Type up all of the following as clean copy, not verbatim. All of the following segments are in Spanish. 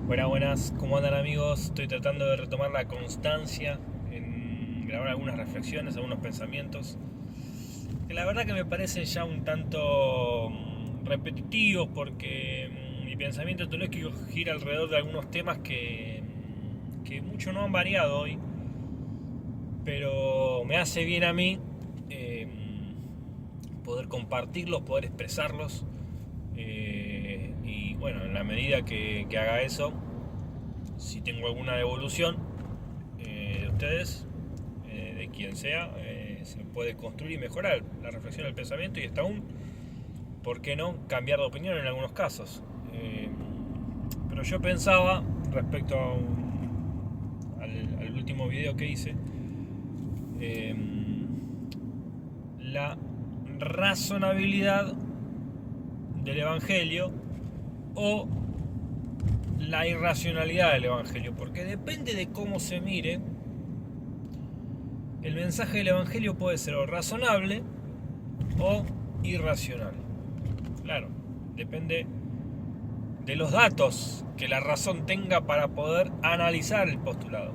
Buenas, buenas, ¿cómo andan amigos? Estoy tratando de retomar la constancia en grabar algunas reflexiones, algunos pensamientos, que la verdad que me parecen ya un tanto repetitivos porque mi pensamiento teológico gira alrededor de algunos temas que mucho no han variado hoy, pero me hace bien a mí eh, poder compartirlos, poder expresarlos. Y bueno, en la medida que haga eso, si tengo alguna devolución de ustedes, de quien sea, se puede construir y mejorar la reflexión del pensamiento y hasta aún, ¿por qué no?, cambiar de opinión en algunos casos. Pero yo pensaba, respecto al último video que hice, eh, la razonabilidad del Evangelio o la irracionalidad del Evangelio, porque depende de cómo se mire, el mensaje del Evangelio puede ser o razonable o irracional. Claro, depende de los datos que la razón tenga para poder analizar el postulado.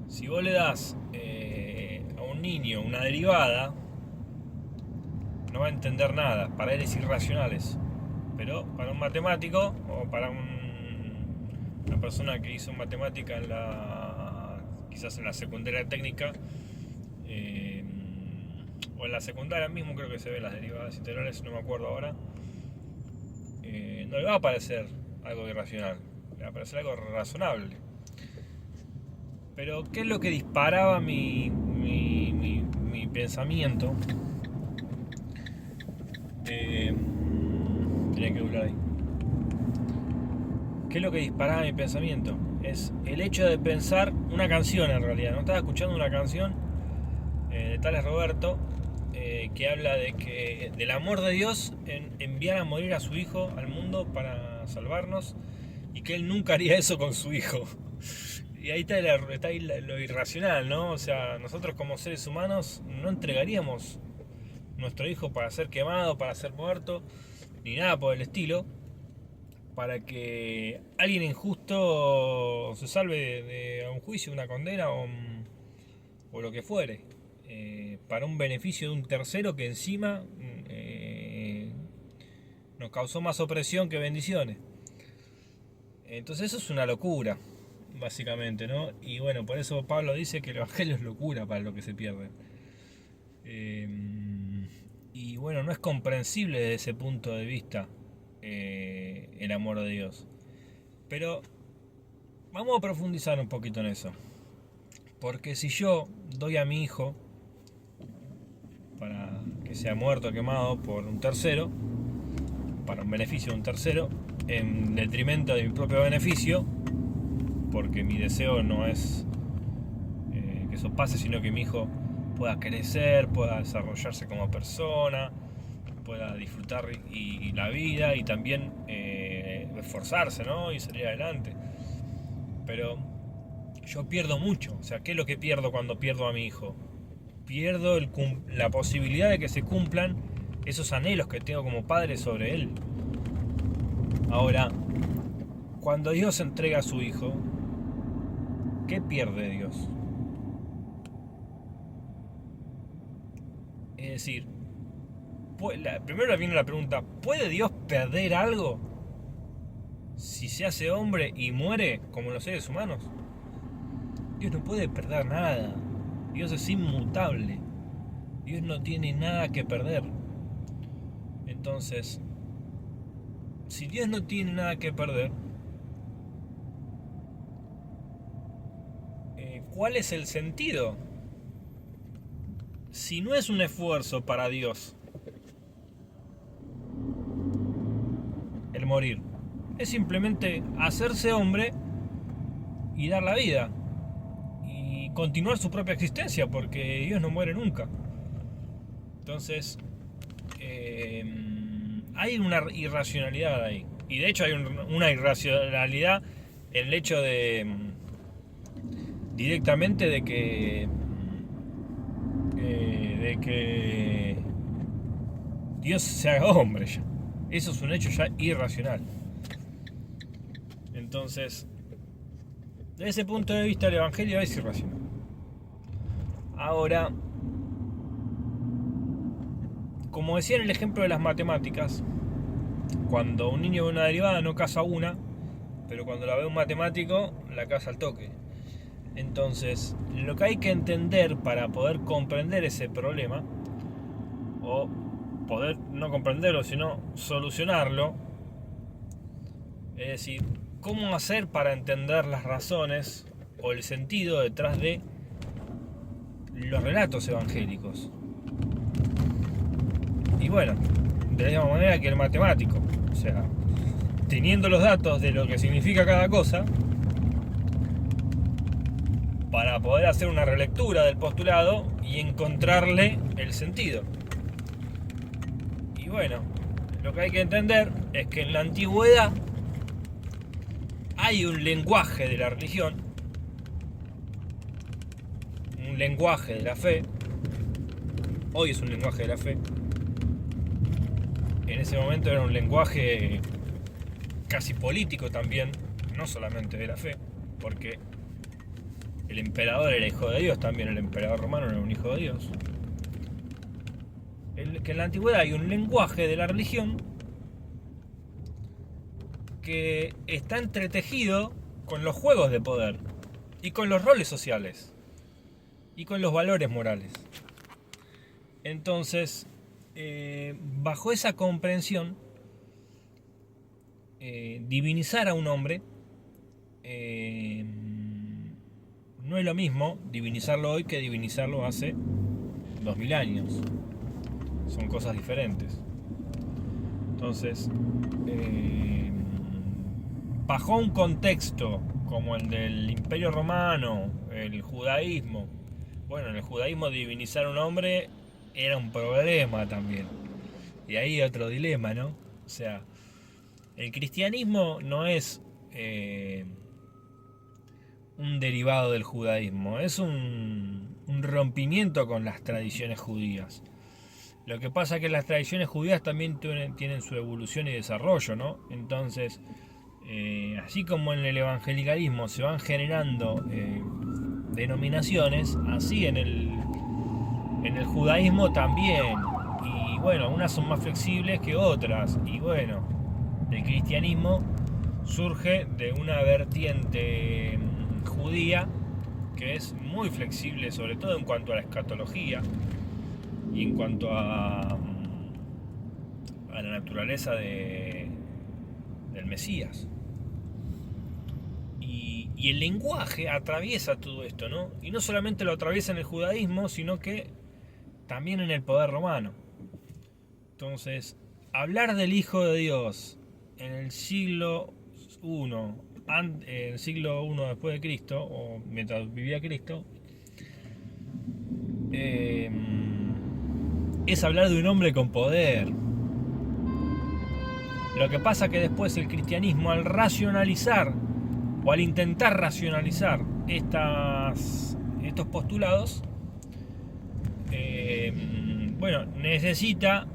Si vos le das a un niño una derivada, no va a entender nada, para él es irracional eso. Pero para un matemático o para una persona que hizo matemática quizás en la secundaria técnica, eh, o en la secundaria mismo creo que se ven las derivadas integrales, no me acuerdo ahora, no le va a parecer algo irracional, le va a parecer algo razonable. Pero ¿qué es lo que disparaba mi pensamiento? Tenía que doblar ahí. ¿Qué es lo que disparaba mi pensamiento? Es el hecho de pensar una canción en realidad. No estaba escuchando una canción de Tales Roberto, que habla del amor de Dios en enviar a morir a su hijo al mundo para salvarnos, y que él nunca haría eso con su hijo. Y ahí está ahí lo irracional, ¿no? O sea, nosotros como seres humanos no entregaríamos nuestro hijo para ser quemado, para ser muerto, ni nada por el estilo, para que alguien injusto se salve de un juicio, una condena o lo que fuere, para un beneficio de un tercero que encima nos causó más opresión que bendiciones. Entonces eso es una locura, básicamente, ¿no? Y bueno, por eso Pablo dice que el Evangelio es locura para lo que se pierde. Y bueno, no es comprensible desde ese punto de vista el amor de Dios. Pero vamos a profundizar un poquito en eso. Porque si yo doy a mi hijo para que sea muerto o quemado por un tercero, para un beneficio de un tercero, en detrimento de mi propio beneficio, porque mi deseo no es que eso pase, sino que mi hijo pueda crecer, pueda desarrollarse como persona, pueda disfrutar y la vida y también esforzarse, ¿no?, y salir adelante. Pero yo pierdo mucho. O sea, ¿qué es lo que pierdo cuando pierdo a mi hijo? Pierdo la posibilidad de que se cumplan esos anhelos que tengo como padre sobre él. Ahora, cuando Dios entrega a su hijo, ¿qué pierde Dios? Es decir, primero viene la pregunta, ¿puede Dios perder algo si se hace hombre y muere como los seres humanos? Dios no puede perder nada. Dios es inmutable. Dios no tiene nada que perder. Entonces, si Dios no tiene nada que perder, ¿cuál es el sentido? Si no es un esfuerzo para Dios el morir, es simplemente hacerse hombre y dar la vida y continuar su propia existencia, porque Dios no muere nunca. Entonces, hay una irracionalidad ahí. Y de hecho hay una irracionalidad en el hecho de directamente de que Dios se haga hombre ya. Eso es un hecho ya irracional. Entonces, desde ese punto de vista, el Evangelio es irracional. Ahora, como decía en el ejemplo de las matemáticas, cuando un niño ve una derivada no casa una, pero cuando la ve un matemático, la casa al toque. Entonces, lo que hay que entender para poder comprender ese problema, o poder no comprenderlo, sino solucionarlo, es decir, cómo hacer para entender las razones o el sentido detrás de los relatos evangélicos. Y bueno, de la misma manera que el matemático, o sea, teniendo los datos de lo que significa cada cosa, para poder hacer una relectura del postulado y encontrarle el sentido. Y bueno, lo que hay que entender es que en la antigüedad hay un lenguaje de la religión, un lenguaje de la fe. Hoy es un lenguaje de la fe. En ese momento era un lenguaje casi político también, no solamente de la fe, porque el emperador era hijo de Dios, también el emperador romano era un hijo de Dios. Que en la antigüedad hay un lenguaje de la religión que está entretejido con los juegos de poder y con los roles sociales y con los valores morales. Entonces, bajo esa comprensión, divinizar a un hombre no es lo mismo divinizarlo hoy que divinizarlo hace 2000 años. Son cosas diferentes. Entonces, bajo un contexto como el del Imperio Romano, el judaísmo, bueno, en el judaísmo divinizar a un hombre era un problema también. Y ahí otro dilema, ¿no? O sea, el cristianismo no es un derivado del judaísmo, es un rompimiento con las tradiciones judías. Lo que pasa es que las tradiciones judías también tienen su evolución y desarrollo, ¿no? Entonces, así como en el evangelicalismo se van generando denominaciones, así en el judaísmo también. Y bueno, unas son más flexibles que otras. Y bueno, el cristianismo surge de una vertiente judía que es muy flexible, sobre todo en cuanto a la escatología y en cuanto a la naturaleza del Mesías. Y el lenguaje atraviesa todo esto, ¿no? Y no solamente lo atraviesa en el judaísmo, sino que también en el poder romano. Entonces, hablar del Hijo de Dios en el siglo I, el siglo I después de Cristo, o mientras vivía Cristo, es hablar de un hombre con poder. Lo que pasa que después el cristianismo, al racionalizar o al intentar racionalizar estos postulados, bueno, necesita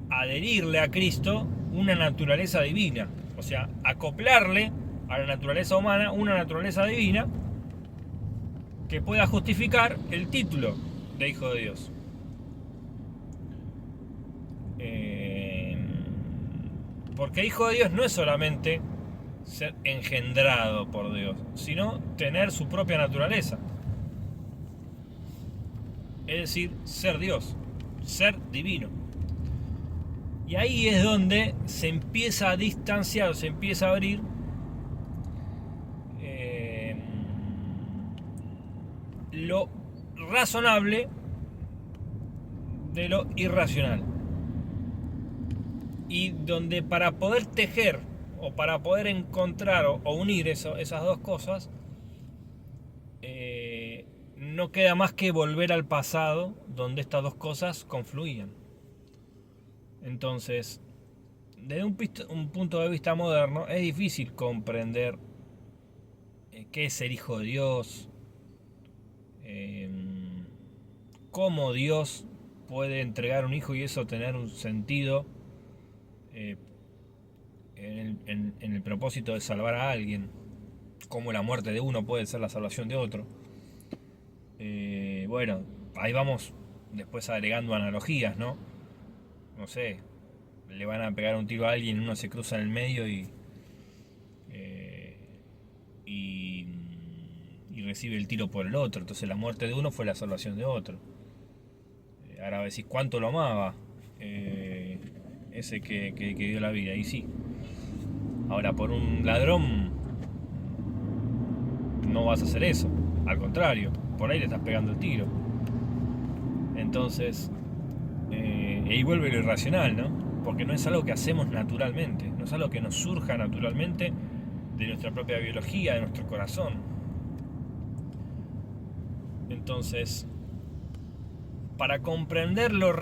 adherirle a Cristo una naturaleza divina, o sea, acoplarle a la naturaleza humana una naturaleza divina que pueda justificar el título de Hijo de Dios. Porque Hijo de Dios no es solamente ser engendrado por Dios, sino tener su propia naturaleza. Es decir, ser Dios, ser divino. Y ahí es donde se empieza a distanciar, se empieza a abrir lo razonable de lo irracional. Y donde para poder tejer o para poder encontrar o unir esas dos cosas, no queda más que volver al pasado donde estas dos cosas confluían. Entonces, desde un punto de vista moderno, es difícil comprender qué es ser hijo de Dios, cómo Dios puede entregar un hijo y eso tener un sentido en el propósito de salvar a alguien. cómo la muerte de uno puede ser la salvación de otro. Bueno, ahí vamos después agregando analogías, ¿no? No sé, le van a pegar un tiro a alguien, uno se cruza en el medio eh, y, y recibe el tiro por el otro. Entonces la muerte de uno fue la salvación de otro. Ahora decís, ¿cuánto lo amaba ese que dio la vida? Y sí. Ahora, por un ladrón no vas a hacer eso. Al contrario, por ahí le estás pegando el tiro. Entonces, ahí vuelve lo irracional, ¿no? Porque no es algo que hacemos naturalmente, no es algo que nos surja naturalmente de nuestra propia biología, de nuestro corazón. Entonces, para comprenderlo,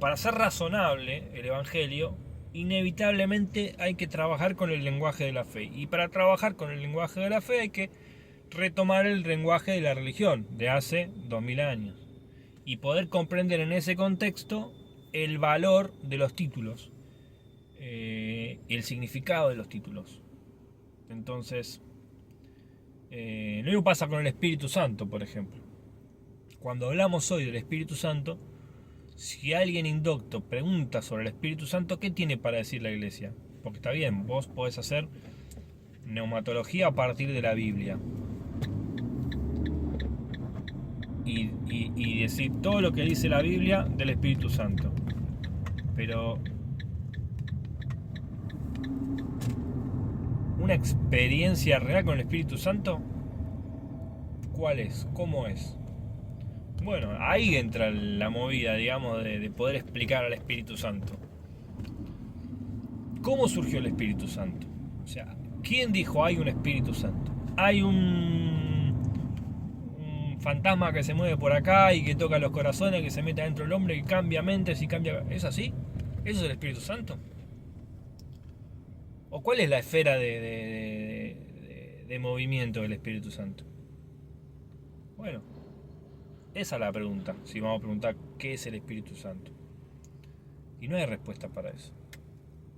para ser razonable el Evangelio, inevitablemente hay que trabajar con el lenguaje de la fe. Y para trabajar con el lenguaje de la fe hay que retomar el lenguaje de la religión de hace 2000 años. Y poder comprender en ese contexto el valor de los títulos, el significado de los títulos. Entonces, lo mismo pasa con el Espíritu Santo, por ejemplo. Cuando hablamos hoy del Espíritu Santo, si alguien indocto pregunta sobre el Espíritu Santo, ¿qué tiene para decir la Iglesia? Porque está bien, vos podés hacer neumatología a partir de la Biblia y decir todo lo que dice la Biblia del Espíritu Santo. Pero una experiencia real con el Espíritu Santo, ¿cuál es? ¿Cómo es? Bueno, ahí entra la movida, digamos, de poder explicar al Espíritu Santo. ¿Cómo surgió el Espíritu Santo? O sea, ¿quién dijo hay un Espíritu Santo? Hay un fantasma que se mueve por acá y que toca los corazones, que se mete adentro del hombre, que cambia mentes y cambia... ¿Es así? ¿Eso es el Espíritu Santo? ¿O cuál es la esfera de movimiento del Espíritu Santo? Bueno, esa es la pregunta, si vamos a preguntar qué es el Espíritu Santo. Y no hay respuesta para eso.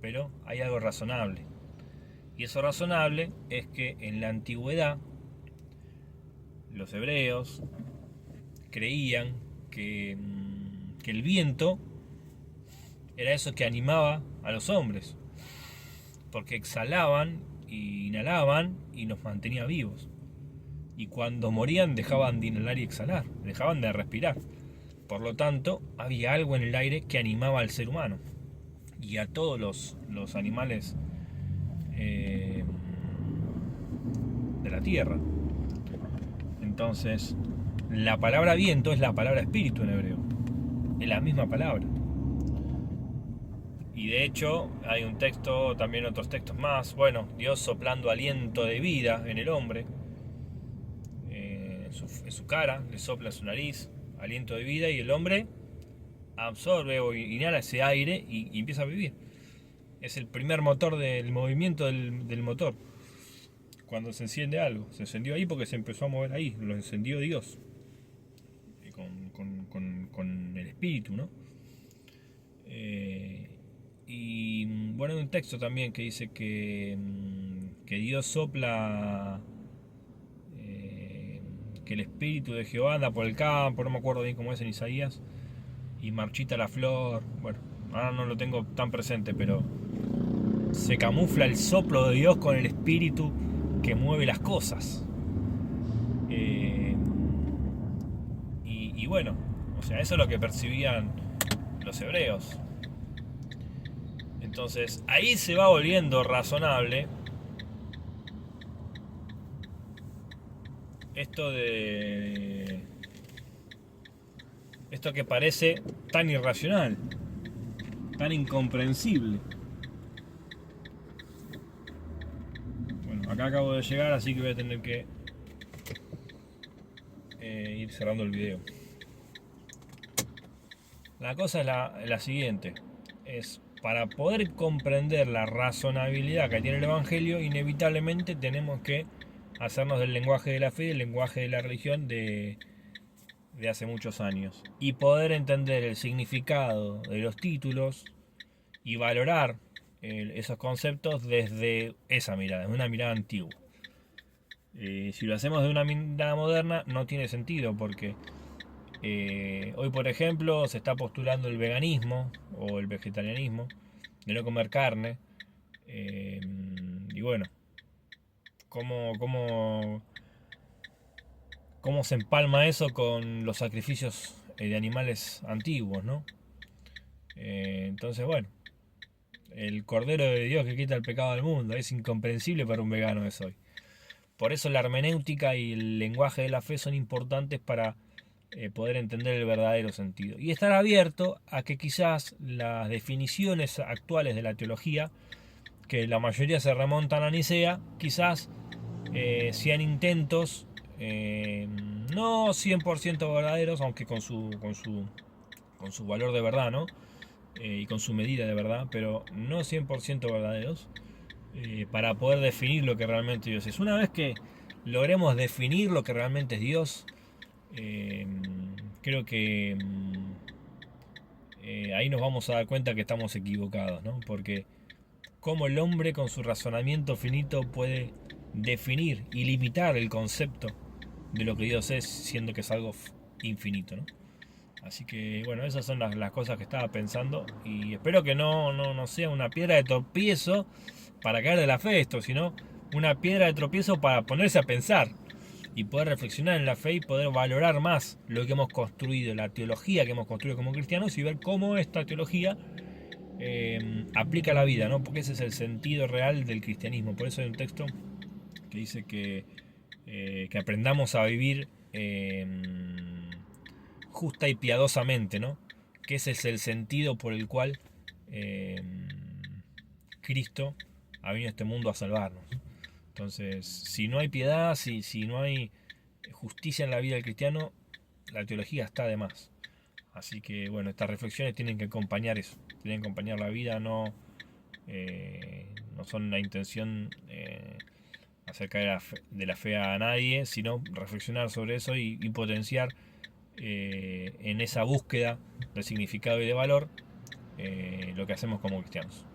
Pero hay algo razonable. Y eso razonable es que en la antigüedad los hebreos creían que el viento era eso que animaba a los hombres. Porque exhalaban e inhalaban y nos mantenía vivos. Y cuando morían dejaban de inhalar y exhalar, dejaban de respirar. Por lo tanto, había algo en el aire que animaba al ser humano y a todos los animales de la tierra. Entonces, la palabra viento es la palabra espíritu en hebreo. Es la misma palabra. Y de hecho, hay un texto, también otros textos más. Bueno, Dios soplando aliento de vida en el hombre. En su cara, le sopla en su nariz, aliento de vida, y el hombre absorbe o inhala ese aire y empieza a vivir. Es el primer motor del movimiento del motor. Cuando se enciende algo, se encendió ahí porque se empezó a mover ahí, lo encendió Dios. Con el espíritu, ¿no? Y bueno, hay un texto también que dice que Dios sopla, que el espíritu de Jehová anda por el campo, no me acuerdo bien cómo es en Isaías, y marchita la flor. Bueno, ahora no lo tengo tan presente, pero se camufla el soplo de Dios con el espíritu que mueve las cosas. Y bueno, o sea, eso es lo que percibían los hebreos. Entonces, ahí se va volviendo razonable esto que parece tan irracional, tan incomprensible. Bueno, acá acabo de llegar, así que voy a tener que ir cerrando el video. La cosa es la siguiente: es para poder comprender la razonabilidad que tiene el Evangelio, inevitablemente tenemos que hacernos del lenguaje de la fe y del lenguaje de la religión de hace muchos años, y poder entender el significado de los títulos y valorar esos conceptos desde esa mirada, desde una mirada antigua. Si lo hacemos de una mirada moderna no tiene sentido porque hoy por ejemplo se está postulando el veganismo o el vegetarianismo, de no comer carne. Y bueno, ¿cómo, cómo, cómo se empalma eso con los sacrificios de animales antiguos, ¿no? Entonces, bueno, el Cordero de Dios que quita el pecado del mundo es incomprensible para un vegano de hoy. Por eso la hermenéutica y el lenguaje de la fe son importantes para poder entender el verdadero sentido. Y estar abierto a que quizás las definiciones actuales de la teología, que la mayoría se remontan a Nicea, quizás sean intentos no 100% verdaderos, aunque con su valor de verdad, ¿no? Y con su medida de verdad, pero no 100% verdaderos, para poder definir lo que realmente Dios es. Una vez que logremos definir lo que realmente es Dios, eh, creo que ahí nos vamos a dar cuenta que estamos equivocados, ¿no? Porque cómo el hombre con su razonamiento finito puede definir y limitar el concepto de lo que Dios es, siendo que es algo infinito, ¿no? Así que bueno, esas son las cosas que estaba pensando y espero que no sea una piedra de tropiezo para caer de la fe esto, sino una piedra de tropiezo para ponerse a pensar y poder reflexionar en la fe y poder valorar más lo que hemos construido, la teología que hemos construido como cristianos y ver cómo esta teología aplica a la vida, ¿no? Porque ese es el sentido real del cristianismo. Por eso hay un texto que dice que aprendamos a vivir justa y piadosamente, ¿no? Que ese es el sentido por el cual Cristo ha venido a este mundo a salvarnos. Entonces, si no hay piedad, si no hay justicia en la vida del cristiano, la teología está de más. Así que, bueno, estas reflexiones tienen que acompañar eso, tienen que acompañar la vida, no son la intención acerca de la fe a nadie, sino reflexionar sobre eso y potenciar en esa búsqueda de significado y de valor lo que hacemos como cristianos.